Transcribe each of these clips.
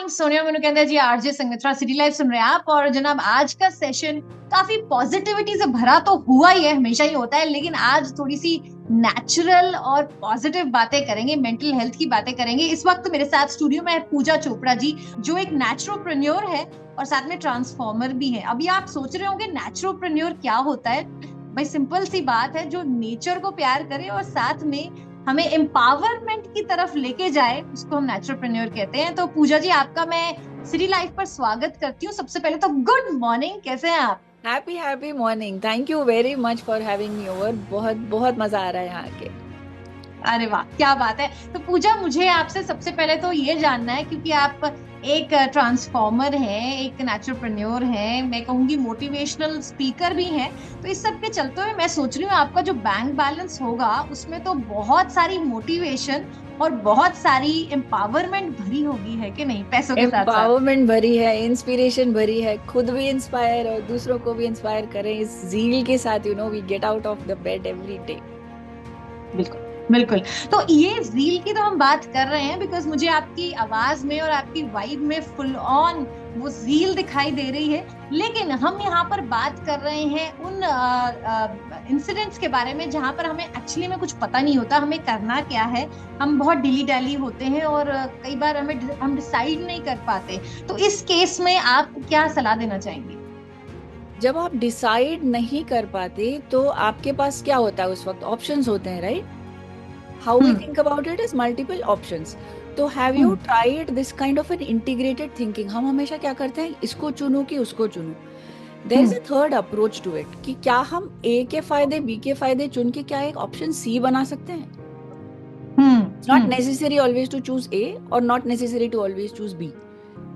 Morning Sonia, मैंने कहता है जी आरजे संगमित्रा सिटी लाइफ सुन रहे हैं आप। और जनाब आज का सेशन काफी पॉजिटिविटी से भरा तो हुआ ही है, हमेशा ही होता है, लेकिन आज थोड़ी सी नेचुरल और पॉजिटिव बातें करेंगे, मेंटल हेल्थ की बातें करेंगे। इस वक्त मेरे साथ स्टूडियो में है पूजा चोपड़ा जी, जो एक नेचुरोप्रेन्योर है और साथ में ट्रांसफॉर्मर भी है। अभी आप सोच रहे होंगे नेचुरोप्रेन्योर क्या होता है। भाई सिंपल सी बात है, जो नेचर को प्यार करे और साथ में हमें एम्पावरमेंट की तरफ लेके जाए, उसको हम नेचुरप्रेन्योर कहते हैं। तो पूजा जी, आपका मैं सिटी लाइफ पर स्वागत करती हूँ। सबसे पहले तो गुड मॉर्निंग, कैसे हैं आप? Happy happy morning. Thank you very much for having me over. बहुत बहुत मजा आ रहा है यहाँ के। अरे वाह, क्या बात है। तो पूजा, मुझे आपसे सबसे पहले तो ये जानना है, क्योंकि आप एक ट्रांसफॉर्मर हैं, एक नेचुरप्रेन्योर हैं, मैं कहूंगी मोटिवेशनल स्पीकर भी हैं। तो इस सब के चलते हुए मैं सोच रही हूँ आपका जो बैंक बैलेंस होगा उसमें तो बहुत सारी मोटिवेशन और बहुत सारी एम्पावरमेंट भरी होगी, है कि नहीं, पैसों के साथ साथ? एम्पावरमेंट भरी है, इंस्पिरेशन भरी है, खुद भी इंस्पायर और दूसरों को भी इंस्पायर करें इस जील के साथ। We get out of the bed every day. बिल्कुल बिल्कुल। तो ये रील की तो हम बात कर रहे हैं बिकॉज मुझे आपकी आवाज में और आपकी वाइब में फुल ऑन वो रील दिखाई दे रही है। लेकिन हम यहाँ पर बात कर रहे हैं उन इंसिडेंट्स के बारे में जहां पर हमें एक्चुअली में कुछ पता नहीं होता हमें करना क्या है। हम बहुत डिली डैली होते हैं और कई बार हम डिसाइड नहीं कर पाते। तो इस केस में आप क्या सलाह देना चाहेंगे? जब आप डिसाइड नहीं कर पाते तो आपके पास क्या होता है उस वक्त? ऑप्शंस होते हैं, right? How we hmm think about it is multiple options. तो have you hmm tried this kind of an integrated thinking? हम हमेशा क्या करते हैं, इसको चुनूं कि उसको चुनूं। There is hmm a third approach to it कि क्या हम ए के फायदे बी के फायदे चुन के क्या एक ऑप्शन सी बना सकते हैं? Hmm it's not hmm necessary always to choose A और not necessary to always choose B.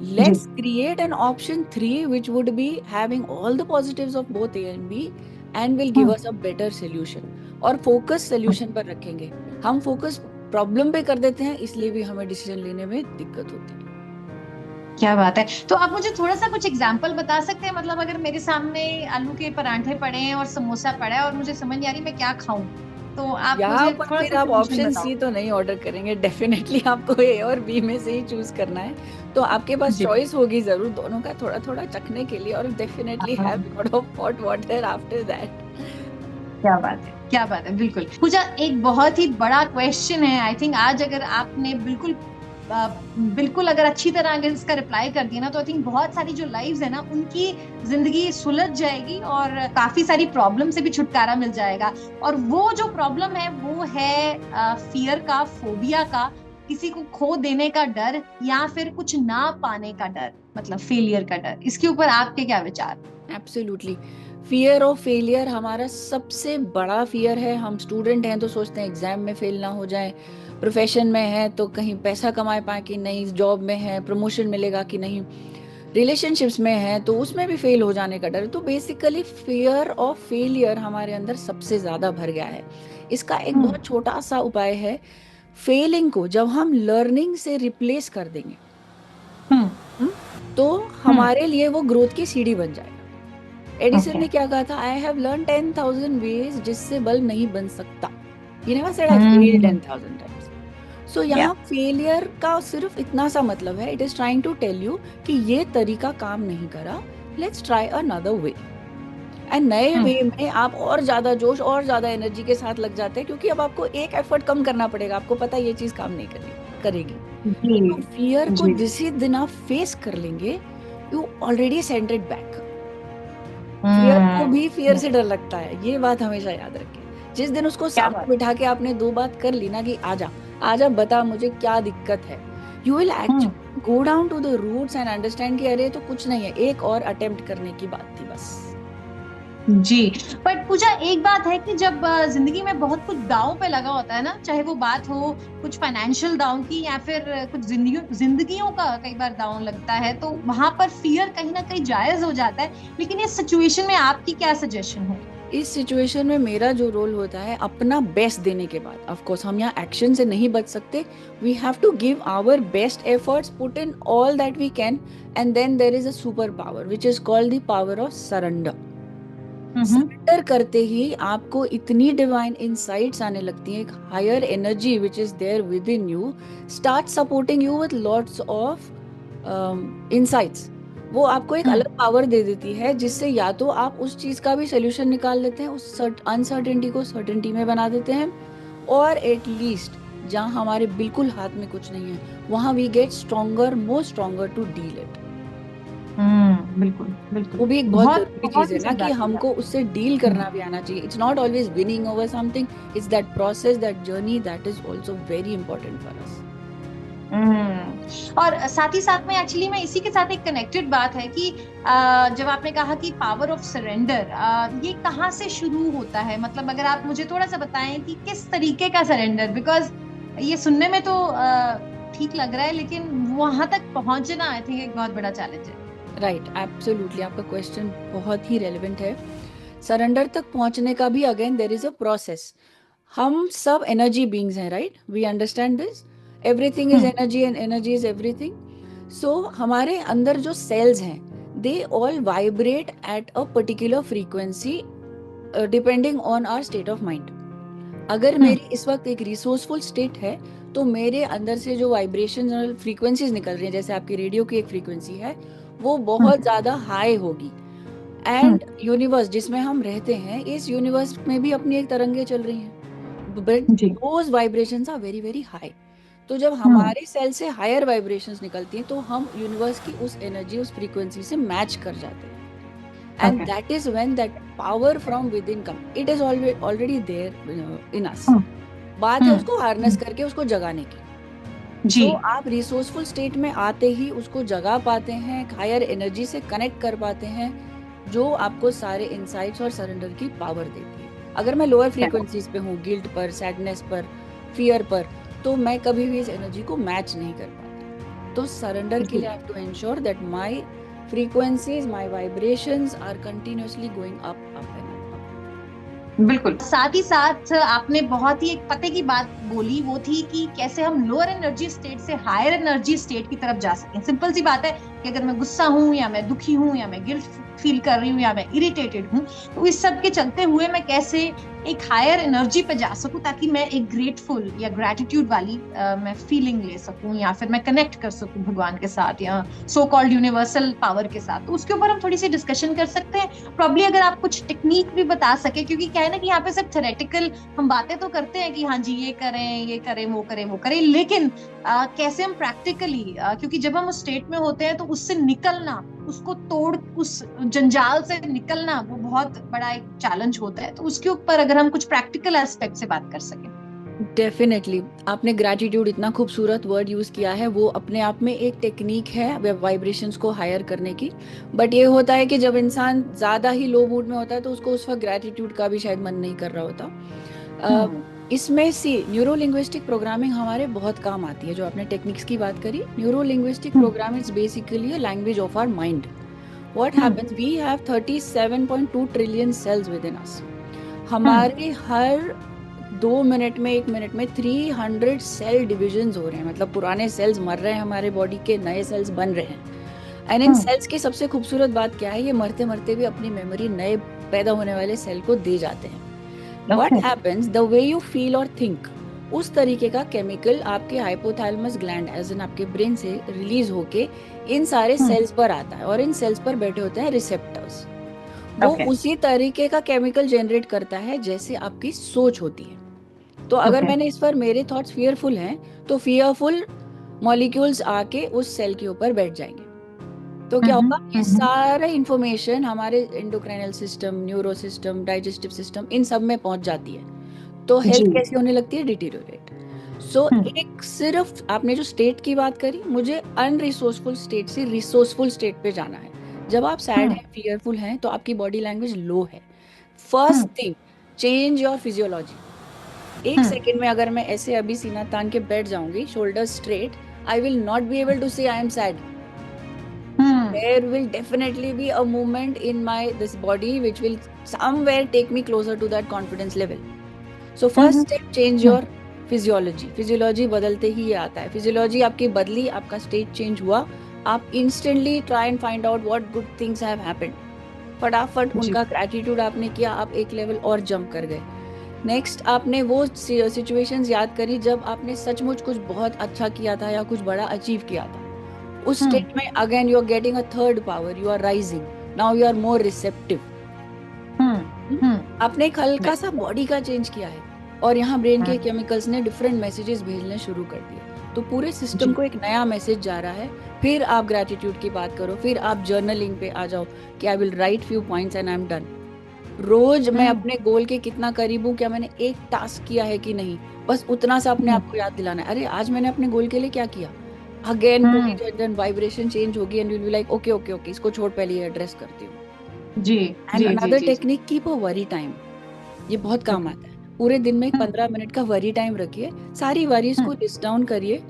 जी। Let's create an option 3 which would be having all the positives of both A and B and will give hmm us a better solution. और focus solution पर रखेंगे। हम focus problem पे कर देते हैं, इसलिए भी हमें डिसीजन लेने में दिक्कत होती है। क्या बात है। तो आप मुझे थोड़ा सा कुछ एग्जाम्पल बता सकते हैं? मतलब अगर मेरे सामने आलू के परांठे पड़े हैं और समोसा पड़ा है और मुझे समझ नहीं आ रही मैं क्या खाऊं, तो आप यहाँ मुझे पर थोड़ा फिर सा आप सजेशन ऑप्शन बताओ। सी तो नहीं ऑर्डर करेंगे, डेफिनेटली आपको ए और बी में से ही चूज करना है। तो आपके पास जी। चॉइस होगी जरूर दोनों का, थोड़ा थोड़ा चखने के लिए, और डेफिनेटली हाँ, have lot of hot water after that. क्या बात है, क्या बात है। बिल्कुल पूजा, एक बहुत ही बड़ा क्वेश्चन है। आई थिंक आज अगर आपने बिल्कुल अगर अच्छी तरह अगर इसका रिप्लाई कर दिया ना, तो आई थिंक बहुत सारी जो लाइव्स है ना उनकी जिंदगी सुलझ जाएगी और काफी सारी प्रॉब्लम से भी छुटकारा मिल जाएगा। और वो जो प्रॉब्लम है वो है फियर का, फोबिया का, किसी को खो देने का डर, या फिर कुछ ना पाने का डर, मतलब फेलियर का डर। इसके ऊपर आपके क्या विचार? एब्सोल्युटली। फियर ऑफ फेलियर हमारा सबसे बड़ा फियर है। हम स्टूडेंट हैं तो सोचते हैं एग्जाम में फेल ना हो जाए, प्रोफेशन में है तो कहीं पैसा कमा पाए कि नहीं, जॉब में है प्रमोशन मिलेगा कि नहीं, रिलेशनशिप्स में है तो उसमें भी फेल हो जाने का डर। तो बेसिकली फियर ऑफ फेलियर हमारे अंदर सबसे ज्यादा भर गया है। इसका एक हम्म बहुत छोटा सा उपाय है। फेलिंग को जब हम लर्निंग से रिप्लेस कर देंगे, हम्म हम्म, तो हम्म हमारे लिए वो ग्रोथ की सीढ़ी बन जाएगा। Edison okay. ने क्या कहा था? आई हैव लर्न 10,000 वेज जिससे बल्ब नहीं बन सकता। ये never said I failed hmm 10,000 times. So या यहाँ फेलियर का सिर्फ इतना सा मतलब है, it is trying to tell you कि ये तरीका काम नहीं करा, let's try another way. And नए वे में आप और ज्यादा जोश और ज्यादा एनर्जी के साथ लग जाते हैं, क्योंकि अब आपको एक एफर्ट कम करना पड़ेगा, आपको पता है ये चीज काम नहीं करेगी। जी तो फियर को जी। जिस दिन आप फेस कर लेंगे, you already send it back. Fear को भी फियर हम्म से डर लगता है, ये बात हमेशा याद रखें। जिस दिन उसको क्या सामने बात। बिठा के आपने दो बात कर ली ना कि आजा आजा बता मुझे क्या दिक्कत है, you will hmm actually go down to the roots and understand कि अरे तो कुछ नहीं है, एक और अटेम्प्ट करने की बात थी बस। जी। पर पूजा, एक बात है कि जब जिंदगी में बहुत कुछ दांव पे लगा होता है ना, चाहे वो बात हो कुछ फाइनेंशियल दांव की या फिर कुछ जिंदगियों का कई बार दांव लगता है, तो वहां पर फियर कहीं ना कहीं जायज हो जाता है। लेकिन इस सिचुएशन में आपकी क्या सजेशन होगी? इस सिचुएशन में मेरा जो रोल होता है, अपना बेस्ट देने के बाद, ऑफ कोर्स हम यहाँ एक्शन से नहीं बच सकते, we have to give our best efforts, put in all that we can, and then there is a super power which is called the power of surrender. Hmm surrender करते ही आपको इतनी डिवाइन इनसाइट्स आने लगती हैं, एक higher energy which is there within you start supporting you with lots of insights, वो आपको एक अलग पावर दे देती है, जिससे या तो आप उस चीज का भी सोल्यूशन निकाल लेते हैं, उस अनसर्टेनिटी को सर्टेनिटी में बना देते हैं, और एट लीस्ट जहाँ हमारे बिल्कुल हाथ में कुछ नहीं है वहां we get stronger, more stronger to deal it. बिल्कुल बिल्कुल, वो भी एक बहुत जरूरी चीज बहुत है ही ना, सही कि बात की हमको आपने। उससे डील करना भी आना चाहिए। It's not always winning over something, it's that process, that journey, that is also very important for us. और साथ ही साथ में एक्चुअली मैं इसी के साथ एक कनेक्टेड बात है कि जब आपने कहा कि पावर ऑफ सरेंडर, ये कहाँ से शुरू होता है, मतलब अगर आप मुझे थोड़ा सा बताएं कि किस तरीके का सरेंडर, बिकॉज ये सुनने में तो ठीक लग रहा है लेकिन वहां तक पहुंचना आई थिंक एक बहुत बड़ा चैलेंज है। राइट, एब्सोल्युटली, आपका क्वेश्चन बहुत ही रेलेवेंट है। सरेंडर तक पहुंचने का भी again there is a process. हम सब एनर्जी बीइंग्स हैं, right, we understand this, everything is hmm energy and energy is everything. So हमारे अंदर जो सेल्स हैं, they all vibrate at a particular frequency depending on our state of mind. अगर hmm मेरी इस वक्त एक रिसोर्सफुल स्टेट है, तो मेरे अंदर से जो वाइब्रेशन और फ्रीक्वेंसीज निकल रही हैं, जैसे आपकी रेडियो की एक फ्रीक्वेंसी है, वो बहुत हम्म ज्यादा हाई होगी। हम्म एंड यूनिवर्स जिसमें हम रहते हैं, इस यूनिवर्स में भी अपनी एक तरंगे चल रही हैं, बट जी। Those vibrations are very very high. तो जब हम्म हमारे सेल से हायर वाइब्रेशंस निकलती हैं, तो हम यूनिवर्स की उस एनर्जी, उस फ्रीक्वेंसी से मैच कर जाते हैं। And okay. That is when that power from within come, it is already there in us. Hmm बात है हम्म उसको हार्नेस करके उसको जगाने की। जी। सो आप रिसोर्सफुल स्टेट में आते ही उसको जगा पाते हैं, हायर एनर्जी से कनेक्ट कर पाते हैं, जो आपको सारे इंसाइट्स और सरेंडर की पावर देती है। अगर मैं लोअर फ्रीक्वेंसीज पे हूँ, गिल्ट पर, सैडनेस पर, फियर पर, तो मैं कभी भी इस एनर्जी को मैच नहीं कर पाती। तो सरेंडर के लिए I have to ensure that my frequencies, my vibrations are continuously going up up and up. बिल्कुल, साथ ही साथ आपने बहुत ही एक पते की बात बोली, वो थी कि कैसे हम लोअर एनर्जी स्टेट से हायर एनर्जी स्टेट की तरफ जा सकें। सिंपल सी बात है कि अगर मैं गुस्सा हूं या मैं दुखी हूं या मैं गिल्ट फील कर रही हूँ या मैं इरिटेटेड हूँ, तो इस सब के चलते हुए मैं कैसे एक हायर एनर्जी पे जा सकूं, ताकि मैं एक ग्रेटफुल या ग्रेटिट्यूड वाली मैं फीलिंग ले सकूं, या फिर मैं कनेक्ट कर सकूं भगवान के साथ या सो कॉल्ड यूनिवर्सल पावर के साथ। तो उसके ऊपर हम थोड़ी सी डिस्कशन कर सकते हैं। प्रॉब्ली अगर आप कुछ टेक्निक भी बता सके, क्योंकि क्या है ना कि यहाँ पे सिर्फ थेरेटिकल हम बातें तो करते हैं कि हाँ जी ये करें ये करें वो करें वो करें, लेकिन कैसे हम प्रैक्टिकली, क्योंकि जब हम उस स्टेट में होते हैं तो उससे निकलना, उसको तोड़, उस जंजाल से निकलना वो बहुत बड़ा एक चैलेंज होता है। तो उसके ऊपर अगर हम कुछ प्रैक्टिकल एस्पेक्ट से बात कर सकें। डेफिनेटली, आपने ग्रैटिट्यूड इतना खूबसूरत वर्ड यूज किया है, वो अपने आप में एक टेक्निक है वाइब्रेशंस को हायर करने की। बट ये होता है कि जब इंसान ज्यादा ही लो मूड में होता है, तो उसको उस वक्त ग्रैटिट्यूड का भी शायद मन नहीं कर रहा होता। हम्म इसमें सी न्यूरो लिंग्विस्टिक प्रोग्रामिंग हमारे बहुत काम आती है। जो आपने टेक्निक्स की बात करी, neuro linguistic hmm program is basically a language of our mind. What hmm happens, we have 37.2 trillion cells within us. Hmm हमारे हर 2 मिनट में, 1 मिनट में 300 सेल डिविजन हो रहे हैं, मतलब पुराने सेल्स मर रहे हैं, हमारे बॉडी के नए सेल्स बन रहे हैं। एंड इन हम्म सेल्स की सबसे खूबसूरत बात क्या है, ये मरते मरते भी अपनी मेमोरी नए पैदा होने वाले सेल को दे जाते हैं। Okay. What happens, the way you feel और थिंक, उस तरीके का केमिकल आपके हाइपोथैलेमस ग्लैंड एज इन आपके ब्रेन से रिलीज होके इन सारे हम्म सेल्स पर आता है, और इन सेल्स पर बैठे होते हैं रिसेप्टर्स। वो ओके। उसी तरीके का केमिकल जनरेट करता है जैसे आपकी सोच होती है। तो अगर ओके। मैंने इस पर, मेरे थॉट्स फियरफुल हैं, तो फियरफुल मॉलिक्यूल्स आके उस सेल के ऊपर बैठ जाएंगे। तो क्या होगा, ये हम्म सारा इंफॉर्मेशन हमारे endocrinal system, neuro system, digestive system, इन सब में पहुंच जाती है। तो जी। हेल्थ कैसी होने लगती है, डिटीरियोरेट। सो हम्म एक सिर्फ आपने जो स्टेट की बात करी, मुझे अनरिसोर्सफुल स्टेट से रिसोर्सफुल स्टेट पे जाना है। जब आप सैड हम्म हैं, फियरफुल हैं, तो आपकी बॉडी लैंग्वेज लो है। First hmm thing, change your physiology. एक हम्म सेकंड में अगर मैं ऐसे अभी सीना तान के बैठ जाऊंगी, shoulder straight, I will not be able to say I am sad. Hmm There will definitely be a movement in my this body which will somewhere take me closer to that confidence level. So first hmm step, change your physiology. Physiology बदलते ही ये आता है। Physiology आपकी बदली, आपका state change हुआ, आप instantly try and find out what good things have happened. फटाफट जी। उनका gratitude आपने किया, आप एक लेवल और जंप कर गए। नेक्स्ट, आपने वो सिचुएशंस याद करी जब आपने सचमुच कुछ बहुत अच्छा किया था या कुछ बड़ा अचीव किया था। उस स्टेट में again you are getting a third power, you are rising, now you are more receptive. आपने एक हल्का सा बॉडी का चेंज किया है और यहाँ ब्रेन के केमिकल्स ने डिफरेंट मैसेजेस भेजने शुरू कर दिए, तो पूरे सिस्टम को एक नया मैसेज जा रहा है। फिर आप ग्रेटिट्यूड की बात करो, फिर आप जर्नलिंग पे आ जाओ कि I will write few points and I am done. रोज मैं अपने गोल के कितना करीब हूँ, क्या मैंने एक टास्क किया है कि नहीं, बस उतना सा अपने आप को याद दिलाना है। अरे आज मैंने अपने गोल के लिए क्या किया, अगेन पूरी जन वाइब्रेशन चेंज होगी and you will be like okay okay okay, इसको छोड़, पहले ये एड्रेस करती हूँ। जी and another technique, keep a worry time. ये बहुत काम आता है। पूरे दिन में 15 मिनट का वरी टाइम रखिए, सारी वरीज को लिस्ट डाउन करिए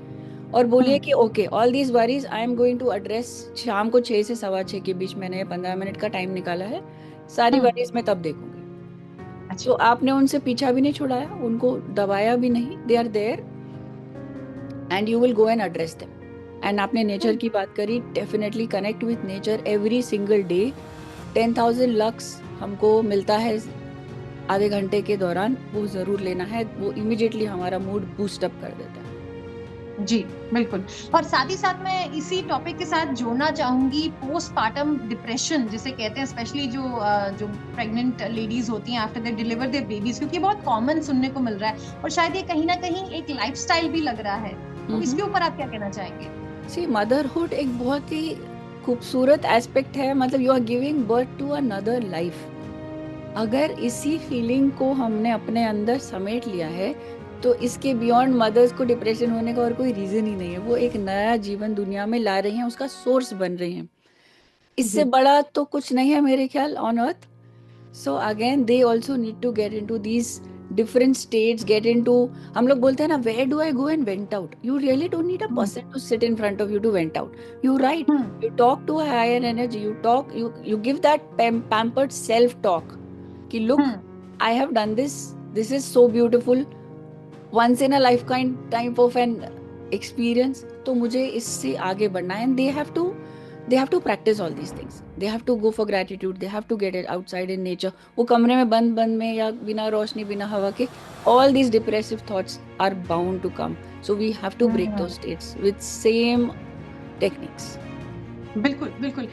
और बोलिए कि okay all these worries I am going to address शाम को 6 से 6:15 के बीच मैंने 15 मिनट का टाइम निकाला है, सारी वरीज मैं तब देखूंगी। तो आपने उनसे पीछा भी नहीं छुड़ाया, उनको दबाया भी नहीं, they are there and you will go and address them. And आपने नेचर की बात करी, definitely connect with nature every single day. 10,000 lux हमको मिलता है आधे घंटे के दौरान, वो जरूर लेना है, वो इमीडिएटली हमारा मूड बूस्ट अप कर देता है। जी बिल्कुल। और साथ ही साथ मैं इसी टॉपिक के साथ जोड़ना चाहूंगी पोस्टपार्टम डिप्रेशन जिसे कहते हैं, स्पेशली जो प्रेग्नेंट लेडीज होती हैं after they deliver there babies, क्योंकि बहुत कॉमन सुनने को मिल रहा है और शायद ये कहीं ना कहीं एक लाइफस्टाइल भी लग रहा है। तो इसके ऊपर आप क्या कहना चाहेंगे? सी मदरहुड एक बहुत ही खूबसूरत एस्पेक्ट है, मतलब you are giving birth to another life. अगर इसी फीलिंग को हमने अपने अंदर समेट लिया है तो इसके बियॉन्ड मदर्स को डिप्रेशन होने का और कोई रीजन ही नहीं है। वो एक नया जीवन दुनिया में ला रही हैं, उसका सोर्स बन रही हैं। इससे बड़ा तो कुछ नहीं है मेरे ख्याल on earth. So again they also need to get into these different states, get into, हम लोग बोलते हैं ना where do I go and vent out, you really don't need a person to sit in front of you to vent out. You write, you talk to a higher energy, you talk, you give that pampered self talk कि look I have done this, this is so beautiful, once in a lifetime type of an experience, तो मुझे इससे आगे बढ़ना है। And they have to practice all these things, they have to go for gratitude, they have to get it outside in nature। वो कमरे में बंद में या बिना रोशनी बिना हवा के all these depressive thoughts are bound to come, so we have to break those states with same techniques। बिल्कुल बिल्कुल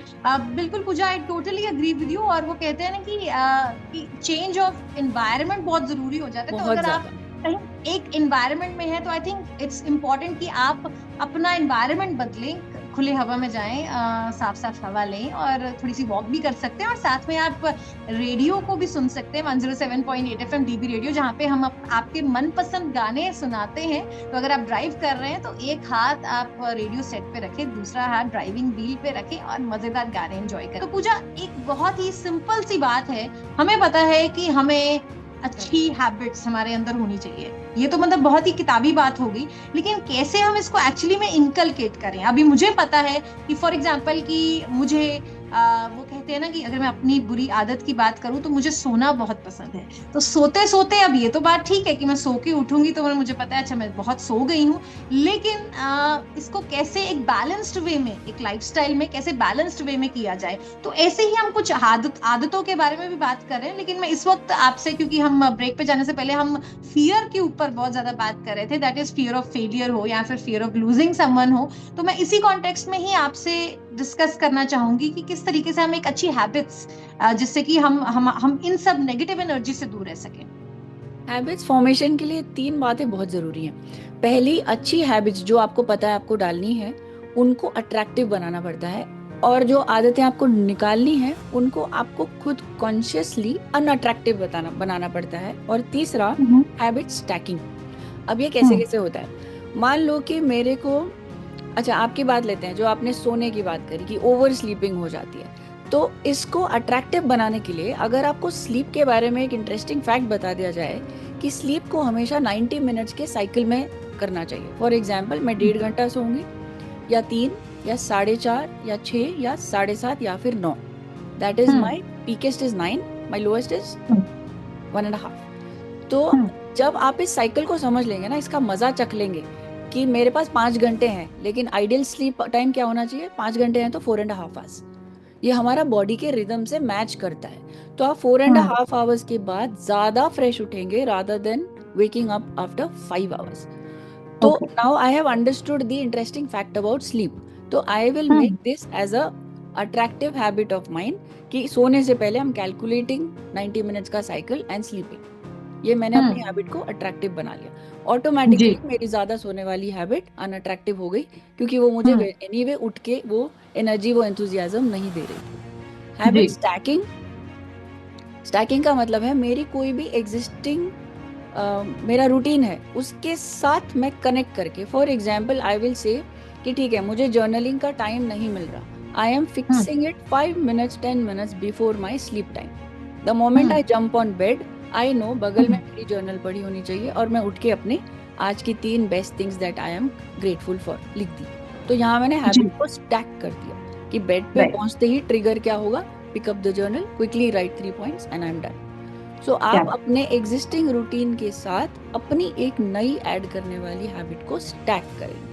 बिल्कुल Puja, I totally agree with you. और वो कहते हैं ना कि चेंज ऑफ एनवायरनमेंट बहुत जरूरी हो जाता है। तो अगर आप कहीं एक एनवायरनमेंट में है तो आई थिंक इट्स इम्पोर्टेंट कि आप अपना एनवायरनमेंट बदलें, खुले हवा में जाएं, साफ साफ हवा लें और थोड़ी सी वॉक भी कर सकते हैं। और साथ में आप रेडियो को भी सुन सकते हैं, 107.8 FM DB रेडियो, जहाँ पे हम आपके मनपसंद गाने सुनाते हैं। तो अगर आप ड्राइव कर रहे हैं तो एक हाथ आप रेडियो सेट पे रखें, दूसरा हाथ ड्राइविंग व्हील पे रखें और मजेदार गाने एंजॉय करें। तो पूजा, एक बहुत ही सिंपल सी बात है, हमें पता है कि हमें अच्छी हैबिट्स हमारे अंदर होनी चाहिए, ये तो मतलब बहुत ही किताबी बात होगी, लेकिन कैसे हम इसको एक्चुअली में इनकलकेट करें? अभी मुझे पता है कि फॉर एग्जांपल कि मुझे वो कहते हैं ना कि अगर मैं अपनी बुरी आदत की बात करूं तो मुझे सोना बहुत पसंद है। तो सोते सोते, अब ये तो बात ठीक है कि मैं सो के उठूंगी तो मुझे पता है अच्छा मैं बहुत सो गई हूँ, लेकिन इसको कैसे एक बैलेंस्ड वे में, एक लाइफस्टाइल में कैसे बैलेंस्ड वे में किया जाए। तो ऐसे ही हम कुछ आदतों के बारे में भी बात कर रहे हैं, लेकिन मैं इस वक्त आपसे, क्योंकि हम ब्रेक पे जाने से पहले हम फियर के ऊपर बहुत ज्यादा बात कर रहे थे, that is fear of failure हो या फिर फियर ऑफ लूजिंग समवन हो, तो मैं इसी कॉन्टेक्स्ट में ही आपसे डिस्कस करना चाहूंगी कि किस तरीके से हम एक अच्छी हैबिट्स, जिससे कि हम इन सब नेगेटिव एनर्जी से दूर रह सकें। हैबिट्स फॉर्मेशन के लिए 3 बातें बहुत जरूरी हैं। पहली, अच्छी हैबिट्स जो आपको पता है आपको डालनी है, उनको अट्रैक्टिव बनाना पड़ता है, और जो आदतें आपको निकालनी है उनको आपको खुद कॉन्शियसली अनअट्रैक्टिव बनाना पड़ता है। और तीसरा, हैबिट स्टैकिंग। अब ये कैसे होता है? मान लो कि मेरे को, अच्छा आपकी बात लेते हैं, जो आपने सोने की बात करी कि ओवर स्लीपिंग हो जाती है, तो इसको अट्रैक्टिव बनाने के लिए अगर आपको स्लीप के बारे में एक इंटरेस्टिंग फैक्ट बता दिया जाए कि स्लीप को हमेशा 90 मिनट्स के साइकिल में करना चाहिए। फॉर एग्जाम्पल, मैं 1.5 घंटा सोऊंगी, या 3 या 4.5 या 6 या 7.5 या फिर 9। That is my peakest is 9, my lowest is 1.5। तो जब आप इस साइकिल को समझ लेंगे ना, इसका मजा चख लेंगे कि मेरे पास 5 घंटे हैं, लेकिन आइडियल स्लीप टाइम क्या होना चाहिए? 5 घंटे हैं तो 4.5 आवर्स। ये हमारा बॉडी के रिदम से मैच करता है। तो आप 4.5 आवर्स के बाद ज्यादा फ्रेश उठेंगे rather than waking up after 5 hours. तो now I have understood the interesting fact about sleep. तो I will make this as a attractive habit of mind कि सोने से पहले हम कैलकुलेटिंग 90 मिनट्स का साइकिल एंड स्लीपिंग, ये मैंने अपनी हैबिट को अट्रैक्टिव बना लिया। ऑटोमेटिकली मेरी ज्यादा सोने वाली हैबिट अनअट्रैक्टिव हो गई, क्योंकि वो मुझे एनीवे उठ के वो एनर्जी, वो एंथुजियाज्म नहीं दे रही थी। हैबिट स्टैकिंग, स्टैकिंग का मतलब है मेरी कोई भी एग्जिस्टिंग मेरा रूटीन है उसके साथ मैं कनेक्ट करके, for example I will say कि ठीक है मुझे जर्नलिंग का टाइम नहीं मिल रहा, I am fixing it 5 minutes 10 minutes before my sleep time. The moment I jump on bed, I know बगल में मेरी जर्नल पड़ी होनी चाहिए और मैं उठ के अपने आज की 3 best things that I am grateful for लिख दी। तो यहाँ मैंने हैबिट को स्टैक कर दिया कि बेड पे पहुंचते ही ट्रिगर क्या होगा, pick up the journal, quickly write 3 points and I am done. So आप अपने एग्जिस्टिंग रूटीन के साथ अपनी एक नई ऐड करने वाली हैबिट को स्टैक करेंगे।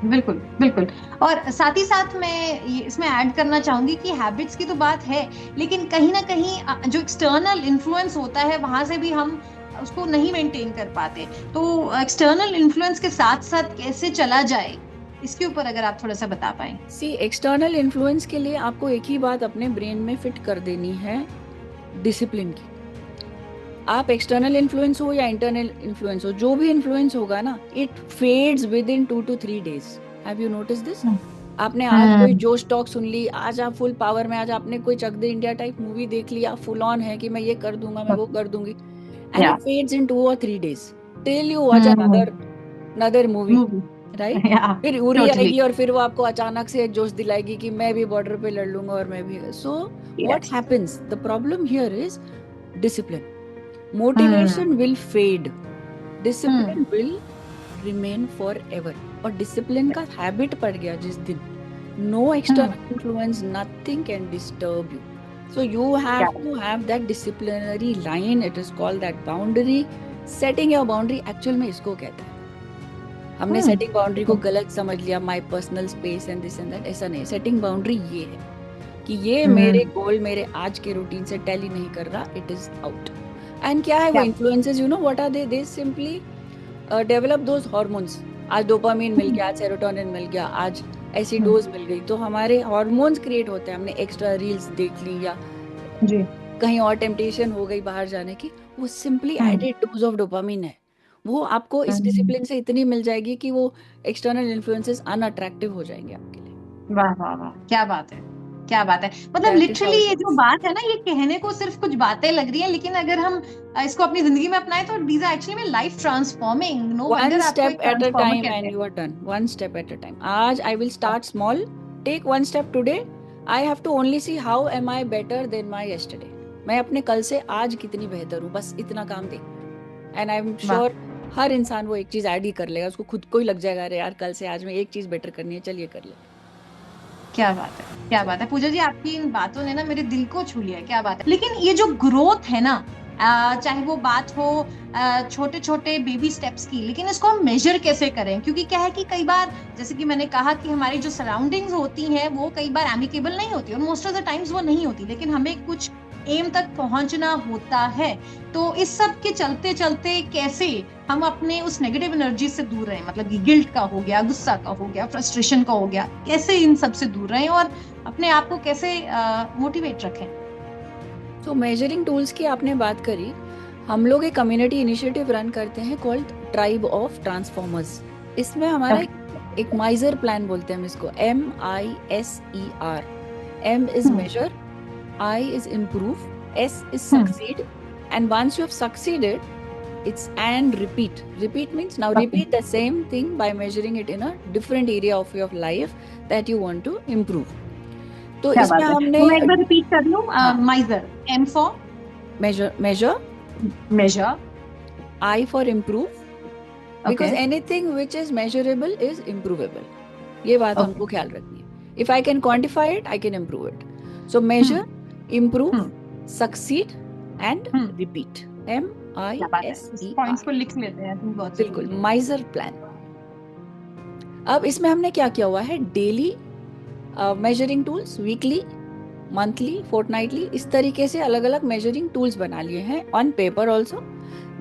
बिल्कुल बिल्कुल। और साथ ही साथ मैं इसमें ऐड करना चाहूंगी कि हैबिट्स की तो बात है, लेकिन कहीं ना कहीं जो एक्सटर्नल इन्फ्लुएंस होता है वहां से भी हम उसको नहीं मेंटेन कर पाते। तो एक्सटर्नल इन्फ्लुएंस के साथ साथ कैसे चला जाए, इसके ऊपर अगर आप थोड़ा सा बता पाए। सी, एक्सटर्नल इन्फ्लुएंस के लिए आपको एक ही बात अपने ब्रेन में फिट कर देनी है, डिसिप्लिन की। आप एक्सटर्नल इन्फ्लुएंस हो या इंटरनल इन्फ्लुएंस हो, जो भी इन्फ्लुएंस होगा ना, it fades with in 2 to 3 days। Have you notice this? आपने आज कोई जोश टॉक सुन ली, आज आप फुल पावर में, आज आपने कोई चक दे इंडिया टाइप मूवी देख ली, आप फुल ऑन है कि मैं ये कर दूंगा, मैं वो कर दूंगी, and it fades in 2 or 3 days till you watch another movie, right? फिर उरी आएगी और फिर वो आपको अचानक से एक जोश दिलाएगी कि मैं भी बॉर्डर पे लड़ लूंगा और मैं भी। So what happens, the problem here is discipline. Motivation will fade, discipline will remain forever। और discipline का habit पड़ गया जिस दिन, no external influence, nothing can disturb you। So you have to have that disciplinary line, it is called that boundary। Setting your boundary actual में इसको कहते हैं। हमने setting boundary को गलत समझ लिया, my personal space and this and that, ऐसा नहीं। setting boundary ये है कि ये मेरे गोल, मेरे आज के रूटीन से टैली नहीं कर रहा, it is out। एंड क्या है वो influences, you know what are they simply develop those hormones. आज डोपामिन मिल गया, आज सेरोटोनिन मिल गया, आज ऐसी डोज मिल गई, तो हमारे हार्मोन्स क्रिएट होते हैं। हमने एक्स्ट्रा रील्स देख ली या कहीं और टेम्पटेशन हो गई बाहर जाने की, वो simply added dose of dopamine है। वो आपको इस डिसिप्लिन से इतनी मिल जाएगी कि वो एक्सटर्नल इन्फ्लुएंसेस अनअट्रैक्टिव हो जाएंगे आपके लिए। वाह वाह वाह, क्या बात है, क्या बात है। मतलब लिटरली ये जो बात है ना, ये कहने को सिर्फ कुछ बातें लग रही है, लेकिन अगर हम इसको अपनी जिंदगी में अपनाएं तो दीज आर एक्चुअली में लाइफ ट्रांसफॉर्मिंग। नो वंडर आपको step at a time and you are done. One step at a time. आज I will start small, take one step today, I have to only see how am I better than my yesterday. मैं अपने कल से आज कितनी बेहतर हूँ, बस इतना काम दे, एंड आई एम श्योर हर इंसान वो एक चीज ऐड ही कर लेगा, उसको खुद को ही लग जाएगा अरे यार कल से आज में एक चीज बेटर करनी है, चलिए कर ले। क्या बात है, क्या बात है पूजा जी, आपकी इन बातों ने ना मेरे दिल को छू लिया। क्या बात है। लेकिन ये जो ग्रोथ है ना, चाहे वो बात हो छोटे छोटे बेबी स्टेप्स की, लेकिन इसको हम मेजर कैसे करें? क्योंकि क्या है कि कई बार, जैसे कि मैंने कहा कि हमारी जो सराउंडिंग्स होती हैं वो कई बार एमिकेबल नहीं होती और मोस्ट ऑफ द टाइम्स वो नहीं होती, लेकिन हमें कुछ एम तक पहुंचना होता है। तो इस सब के चलते चलते कैसे हम अपने उस नेगेटिव एनर्जी से दूर रहें, मतलब कि गिल्ट का हो गया, गुस्सा का हो गया, फ्रस्ट्रेशन का हो गया, कैसे इन सब से दूर रहें और अपने आप को कैसे मोटिवेट रखें? तो मेजरिंग टूल्स की आपने बात करी, हम लोग एक कम्युनिटी इनिशिएटिव रन करते हैं कॉल्ड ट्राइब ऑफ ट्रांसफॉर्मर्स। इसमें हमारा एक माइजर प्लान बोलते हैं हम इसको, MISER। M is measure, I is improve, S is succeed, and once you have succeeded, it's and repeat. Repeat means now repeat the same thing by measuring it in a different area of your life that you want to improve. तो इसमें हमने, मैं एक बार repeat कर लूं, माइजर, M for measure, I for improve, because anything which is measurable is improvable. ये बात हमको ख्याल रखनी है। If I can quantify it, I can improve it. So measure, improve, succeed and repeat. MISER। Points को लिख लेते हैं बिल्कुल, माइजर प्लान। अब इसमें हमने क्या किया हुआ है, daily measuring tools, weekly, monthly, fortnightly, इस तरीके से अलग अलग मेजरिंग टूल्स बना लिए हैं on paper also.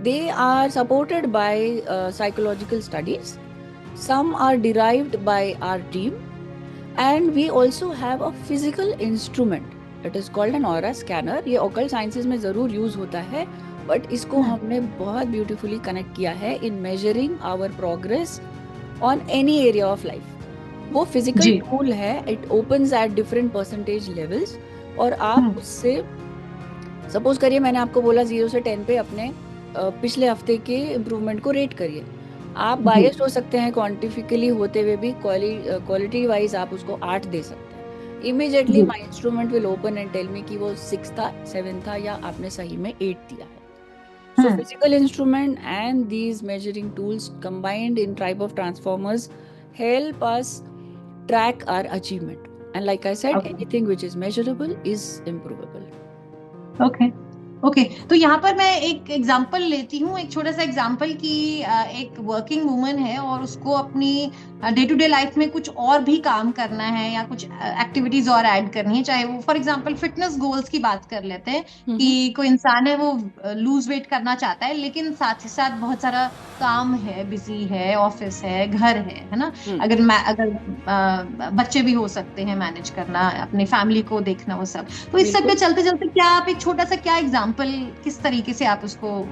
They are supported by psychological studies some are derived by our team, and we also have a physical instrument. It is called an aura scanner. ये occult sciences में जरूर use होता है, but इसको हमने बहुत beautifully connect किया है in measuring our progress on any area of life. वो फिजिकल टूल है, it opens at different percentage levels, और आप उससे सपोज करिए मैंने आपको बोला 0 से 10 पे अपने पिछले हफ्ते के इम्प्रूवमेंट को रेट करिए. आप बायस्ड हो सकते हैं क्वांटिफिकली होते हुए भी, क्वालिटी वाइज आप उसको 8 दे सकते हैं. Immediately my instrument will open and tell me कि वो 6 था, 7 था, या आपने सही में 8 दिया है. So physical instrument and these measuring tools combined in type of transformers help us track our achievement. And like I said, anything which is measurable is improvable. Okay. तो यहाँ पर मैं एक एग्जांपल लेती हूँ, एक छोटा सा एग्जांपल कि एक वर्किंग वुमन है और उसको अपनी डे टू डे लाइफ में कुछ और भी काम करना है या कुछ एक्टिविटीज और ऐड करनी है. चाहे वो फॉर एग्जांपल फिटनेस गोल्स की बात कर लेते हैं कि कोई इंसान है वो लूज वेट करना चाहता है, लेकिन साथ ही साथ बहुत सारा काम है, बिजी है, ऑफिस है, घर है ना. अगर बच्चे भी हो सकते हैं मैनेज करना, अपनी फैमिली को देखना, वो सब. तो इस सब के चलते चलते क्या आप एक छोटा सा क्या एग्जांपल किस तरीके से आप उसको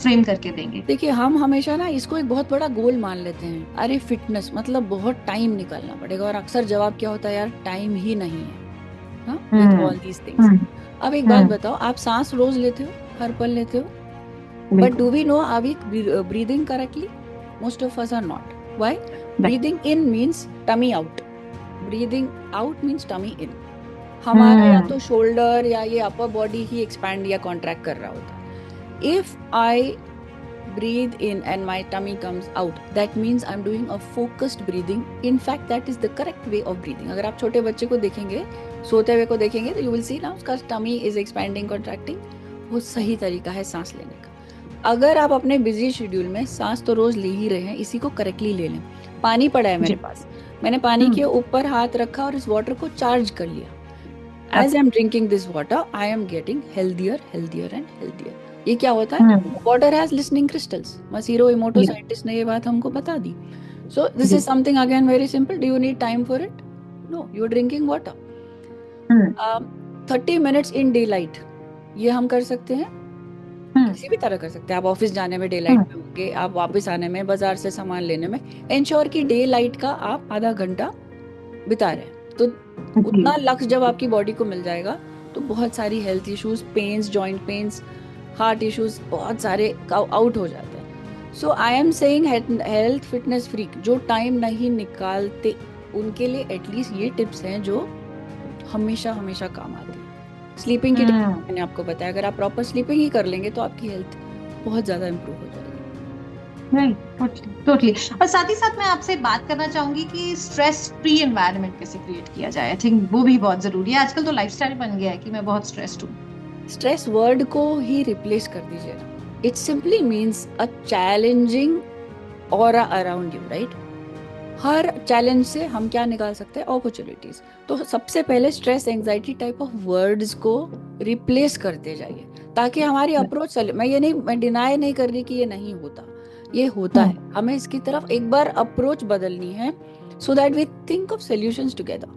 फ्रेम करके देंगे? देखिए, हम हमेशा ना इसको एक बहुत बड़ा गोल मान लेते हैं. अरे फिटनेस मतलब बहुत टाइम निकालना पड़ेगा, और अक्सर जवाब क्या होता है, यार टाइम ही नहीं है. With all these things. अब एक बात बताओ, आप सांस रोज लेते हो, हर पल लेते हो, but do we know, are we breathing correctly? Most of us are not. Why? Breathing in means tummy out. Breathing out means tummy in. हमारा या तो शोल्डर या ये अपर बॉडी ही एक्सपैंड या कॉन्ट्रैक्ट कर रहा होता है. If I breathe in and my tummy comes out, that means I'm doing a focused breathing. In fact, that is the correct way of breathing. अगर आप छोटे बच्चे को देखेंगे, सोते हुए को देखेंगे, तो you will see now उसका tummy is expanding, contracting. वो सही तरीका है सांस लेने का. अगर आप अपने बिजी शेड्यूल में सांस तो रोज ले ही रहे हैं, इसी को करेक्टली ले लें. पानी पड़ा है मेरे पास, मैंने पानी के ऊपर हाथ रखा और इस वाटर को चार्ज कर लिया. As I'm drinking this water, I am getting healthier, healthier and healthier. ये क्या होता है? Water has listening crystals. Masiro Emoto scientist ने ये बात हमको बता दी. So this is something again very simple. Do you need time for it? No, you're drinking water. 30 minutes in daylight. ये हम कर सकते हैं, किसी भी तरह कर सकते हैं. आप ऑफिस जाने में डे लाइट में होंगे, आप वापस आने में, बाजार से सामान लेने में. इंश्योर की डे लाइट का आप आधा घंटा बिता रहे हैं, तो उतना लक्ष्य जब आपकी बॉडी को मिल जाएगा तो बहुत सारी health issues, pains, joint pains, heart issues बहुत सारे आउट हो जाते हैं. So I am saying health fitness freak जो टाइम नहीं निकालते उनके लिए एटलीस्ट ये टिप्स हैं जो हमेशा हमेशा काम आते हैं. स्लीपिंग की मैंने आपको बताया, अगर आप प्रॉपर स्लीपिंग ही कर लेंगे तो आपकी हेल्थ बहुत ज्यादा इम्प्रूव हो जाएगी. टोटली. और साथ ही साथ मैं आपसे बात करना चाहूंगी कि स्ट्रेस फ्री एनवायरनमेंट कैसे क्रिएट किया जाए. आई थिंक वो भी बहुत जरूरी है. आजकल तो लाइफस्टाइल बन गया है कि मैं बहुत स्ट्रेस्ड हूँ. स्ट्रेस वर्ड को ही रिप्लेस कर दीजिए. It simply means a challenging aura around you, right? Her challenge से हम क्या निकाल सकते हैं? अपॉर्चुनिटीज. तो सबसे पहले stress anxiety type of words को रिप्लेस करते जाइए ताकि हमारी अप्रोच चले. मैं डिनाई नहीं कर रही कि ये नहीं होता, ये होता है. हमें इसकी तरफ एक बार अप्रोच बदलनी है so that we think of solutions together.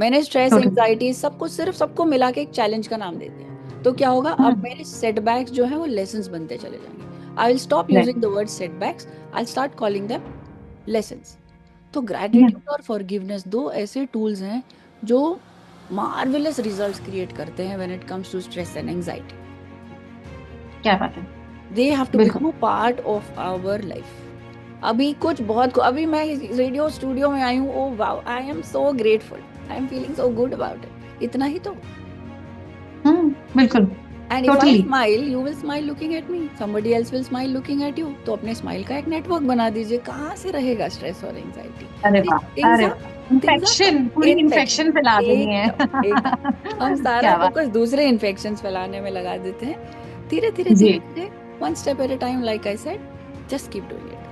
मैंने स्ट्रेस एंजाइटी सबको मिला के एक चैलेंज का नाम दे दिया, तो क्या होगा? अब मेरे सेटबैक्स जो है वो लेसन्स बनते चले जाएंगे. I will stop using the word setbacks, I will start calling them lessons. तो ग्रेटिट्यूड और फॉरगिवनेस दो ऐसे टूल्स हैं जो मार्वेलस रिजल्ट्स क्रिएट करते हैं when it comes to stress and anxiety. क्या बात है. They have to become a part of our life. अभी मैं रेडियो स्टूडियो में आई हूँ. Oh wow, I am so grateful. I am feeling so good about it. इतना ही तो. बिल्कुल. And if I smile, you will smile looking at me. Somebody else will smile looking at you. तो अपने smile का एक network बना दीजिए. कहाँ से रहेगा स्ट्रेस और एंजाइटी? अरे इन्फेक्शन, पूरी इन्फेक्शन फैला देनी है. हम सारा फोकस दूसरे इन्फेक्शंस फैलाने में लगा देते हैं. धीरे धीरे one step at a time, like I said, just keep doing it.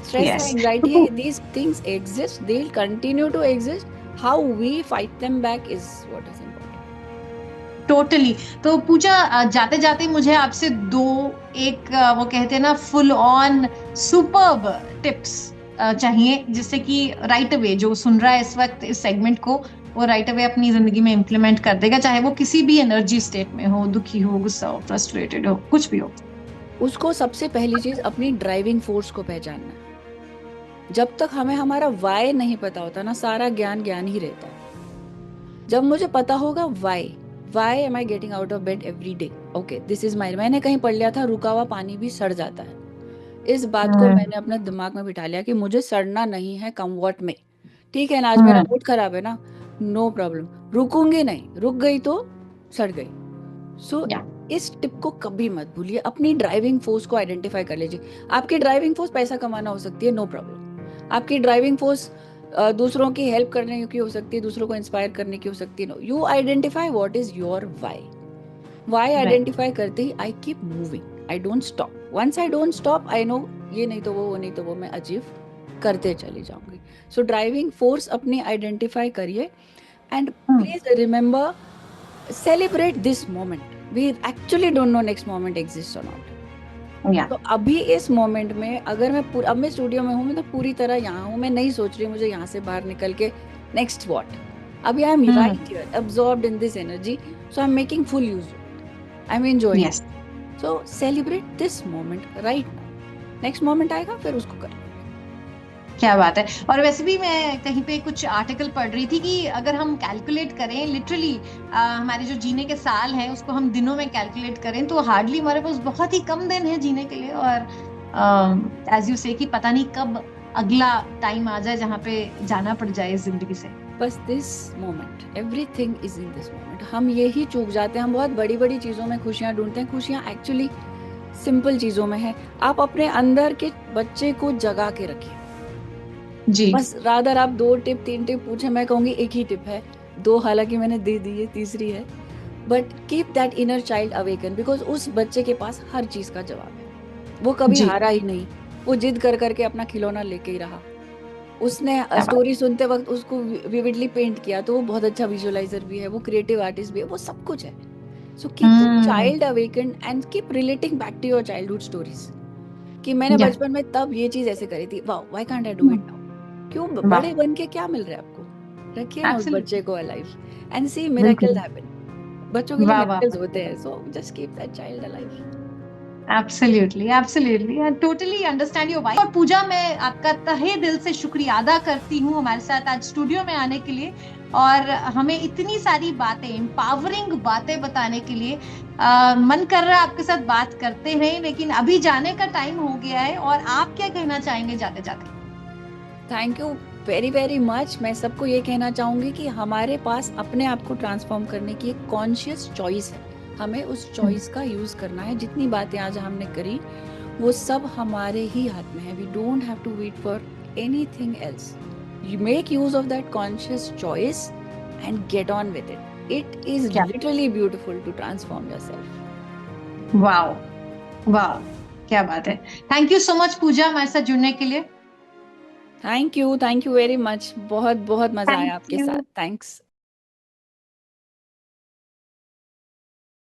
Stress and anxiety, these things exist, they'll continue to exist. How we fight them back is what is important. Totally. तो पूजा, जाते जाते मुझे आपसे एक वो कहते हैं ना फुल ऑन सुपर्ब टिप्स चाहिए, जिससे कि राइट अवे जो सुन रहा है इस वक्त इस सेगमेंट को, वो राइट अवे अपनी जिंदगी में इम्प्लीमेंट कर देगा, चाहे वो किसी भी एनर्जी स्टेट में हो, दुखी हो, गुस्सा हो, फ्रस्ट्रेटेड हो, कुछ भी हो? उसको सबसे पहली चीज अपनी ड्राइविंग फोर्स को पहचानना है। जब तक हमें हमारा वाई नहीं पता होता ना, सारा ज्ञान ज्ञान ही रहता है। जब मुझे पता होगा why am I getting out of bed every day, okay this is my, मैंने कहीं पढ़ लिया था रुका हुआ पानी भी सड़ जाता है। इस बात को मैंने अपने दिमाग में बिठा लिया कि मुझे सड़ना नहीं है कम्फर्ट में। ठीक है ना, आज मेरा मूड खराब है ना, नो प्रॉब्लम, रुकूंगी नहीं, रुक गई तो सड़ गई। सो इस टिप को कभी मत भूलिए, अपनी ड्राइविंग फोर्स को आइडेंटिफाई कर लीजिए। आपकी ड्राइविंग फोर्स पैसा कमाना हो सकती है, नो प्रॉब्लम। आपकी ड्राइविंग फोर्स दूसरों की हेल्प करने की हो सकती है, दूसरों को इंस्पायर करने की हो सकती है। No, you identify what is your why identify करते ही I keep moving, I don't stop. Once I don't stop, I know ये नहीं तो वो नहीं तो वो, मैं अचीव करते चली जाऊंगी। सो ड्राइविंग फोर्स अपनी आइडेंटिफाई करिए and please remember, celebrate this moment. We actually don't know next moment exist और नॉट। तो अभी इस मोमेंट में अगर मैं अब मैं स्टूडियो में हूँ, मैं तो पूरी तरह यहाँ हूँ, मैं नहीं सोच रही मुझे यहाँ से बाहर निकल के नेक्स्ट व्हाट। अभी I am right here, absorbed in this energy, so I am making full use, I am enjoying. So celebrate this moment right now, next moment आएगा फिर उसको करें। क्या बात है। और वैसे भी मैं कहीं पे कुछ आर्टिकल पढ़ रही थी कि अगर हम कैलकुलेट करें लिटरली हमारे जो जीने के साल हैं उसको हम दिनों में कैलकुलेट करें तो हार्डली हमारे पास बहुत ही कम दिन है जीने के लिए। और एज यू से कि पता नहीं कब अगला टाइम आ जाए जहाँ पे जाना पड़ जाए इस जिंदगी से। बस this moment, everything is in this moment. हम यही चूक जाते हैं, हम बहुत बड़ी बड़ी चीजों में खुशियां ढूंढते हैं, खुशियां एक्चुअली सिंपल चीजों में है। आप अपने अंदर के बच्चे को जगा के रखिए जी। बस। रादर आप 2 टिप 3 टिप पूछे, मैं कहूंगी एक ही टिप है, 2 हालांकि मैंने दे दी है, तीसरी है, but keep that inner child awaken, because उस बच्चे के पास हर चीज का जवाब है। वो कभी हारा ही नहीं, वो जिद कर करके अपना खिलौना लेके ही रहा। उसने स्टोरी सुनते वक्त उसको विविडली पेंट किया, तो वो बहुत अच्छा विजुअलाइजर भी है, वो क्रिएटिव आर्टिस्ट भी है, वो सब कुछ है। So keep the child awaken and keep relating back to your childhood stories, कि मैंने बचपन में तब ये चीज ऐसे करी थी, wow why can't I do it now. क्यों बड़े बन के क्या मिल रहा है आपको, रखिए ना उस बच्चे को alive and see miracles happen. बच्चों के लिए मिरेकल्स होते हैं, so just keep that child alive. Absolutely, absolutely. I totally understand your wife. और पूजा, मैं आपका तहे दिल से शुक्रिया अदा करती हूँ हमारे साथ आज स्टूडियो में आने के लिए और हमें इतनी सारी बातें, एम्पावरिंग बातें बताने के लिए। मन कर रहा है आपके साथ बात करते हैं, लेकिन अभी जाने का टाइम हो गया है। और आप क्या कहना चाहेंगे जाते जाते? Thank you very very much. मैं सबको ये कहना चाहूंगी कि हमारे पास अपने आप को ट्रांसफॉर्म करने की एक कॉन्शियस चॉइस है, हमें उस चॉइस का यूज करना है। जितनी बातें आज हमने करी वो सब हमारे ही हाथ में है। We don't have to wait for anything else. You make use of that conscious choice and get on with it. It is literally beautiful to transform yourself. Wow wow, क्या बात है। Thank you so much Pooja हमारे साथ जुड़ने के लिए। Thank you very much, बहुत बहुत मजा आया आपके साथ। थैंक्स।